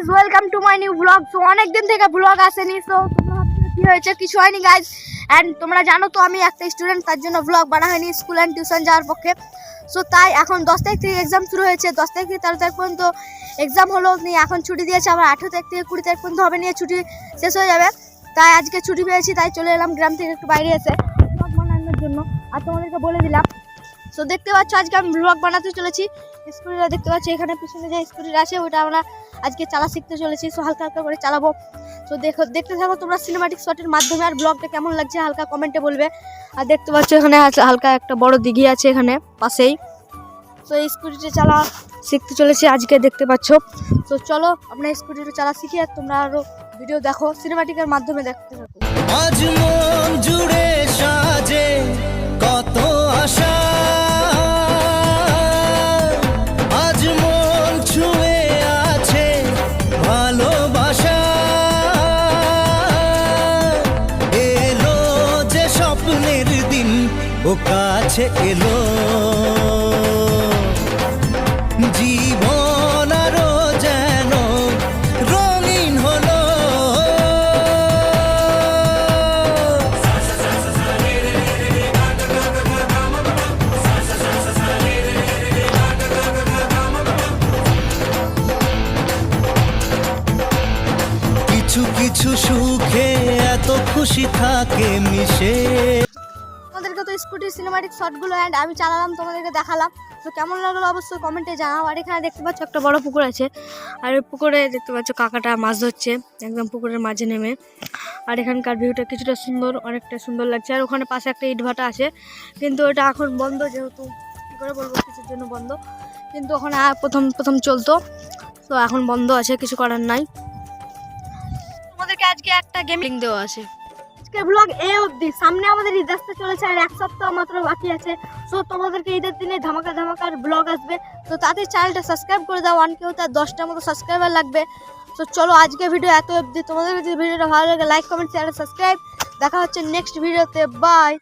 Guys, welcome to my new blog. So অনেক দিন থেকে ব্লগ আসেনি, সো তোমরা ভাবছো কি হয়েছে, কিছু হয়নি গাইজ। অ্যান্ড তোমরা জানো তো আমি একটা স্টুডেন্ট, তার জন্য ব্লগ বানা হয়নি স্কুল অ্যান্ড টিউশন যাওয়ার পক্ষে। সো তাই এখন 10 তারিখ থেকে এক্সাম শুরু হয়েছে, 10 তারিখ থেকে 13 তারিখ পর্যন্ত এক্সাম হলো, নিয়ে এখন ছুটি দিয়েছে, আবার 18 তারিখ থেকে 20 তারিখ পর্যন্ত হবে, নিয়ে ছুটি শেষ হয়ে যাবে। তাই আজকে ছুটি পেয়েছি, তাই চলে এলাম গ্রাম থেকে একটু বাইরে এসে ব্লগ বানানোর জন্য, আর তোমাদেরকে বলে দিলাম। সো দেখতে পাচ্ছ আজকে আমি ব্লগ বানাতে চলেছি। স্কুটিটা দেখতে পাচ্ছি, এখানে পিছনে যে স্কুটিটা আছে ওটা আমরা আজকে চালা শিখতে চলেছি। সো হালকা হালকা করে চালাবো। সো দেখতে থাকো তোমরা সিনেমাটিক শটের মাধ্যমে, আর ব্লগটা কেমন লাগছে হালকা কমেন্টে বলবে। আর দেখতে পাচ্ছ এখানে হালকা একটা বড় দিঘি আছে এখানে পাশেই। তো এই স্কুটিটা চালা শিখতে চলেছি আজকে, দেখতে পাচ্ছ। তো চলো আমরা স্কুটিটা চালা শিখি, আর তোমরা আরো ভিডিও দেখো সিনেমাটিকের মাধ্যমে দেখতে থাকো। আজ মন জুড়ে সাজে কত আশা, আজ মন ছুঁয়ে আছে ভালোবাসা, এলো যে স্বপ্নের দিন ও কাছে এলো, জীবন আরো যেন রঙিন হলো। কিছু কিছু সুখে এত খুশি থাকে মিশে। তোমাদেরকে তো স্কুটির সিনেমাটিক শটগুলো অ্যান্ড আমি চালালাম, তোমাদেরকে দেখালাম। তো কেমন লাগলো অবশ্যই কমেন্টে জানাও। আর এখানে দেখতে পাচ্ছ একটা বড় পুকুর আছে, আর ওই পুকুরে দেখতে পাচ্ছ কাকাটা মাছ ধরছে একদম পুকুরের মাঝে নেমে। আর এখানকার ভিউটা কিছুটা সুন্দর, অনেকটা সুন্দর লাগছে। আর ওখানে পাশে একটা ইটভাটা আছে, কিন্তু ওটা এখন বন্ধ, যেহেতু কী করে বলবো কিছুর জন্য বন্ধ, কিন্তু ওখানে প্রথম চলতো, তো এখন বন্ধ আছে, কিছু করার নাই। তোমাদেরকে আজকে একটা গেমিং দেওয়া আছে। আজকের ব্লগ এই অবধি, সামনে আমাদের ঈদ আসতে চলেছে আর 1 সপ্তাহ মাত্র বাকি আছে। সো তোমাদেরকে ঈদের দিনে ধামাকার ব্লগ আসবে। তো তাদের চ্যানেলটা সাবস্ক্রাইব করে দাও, কেউ তার 10টার মতো সাবস্ক্রাইবার লাগবে। তো চলো আজকে ভিডিও এত অবধি। তোমাদের যদি ভিডিওটা ভালো লাগে লাইক কমেন্ট শেয়ার সাবস্ক্রাইব। দেখা হচ্ছে নেক্সট ভিডিওতে, বাই।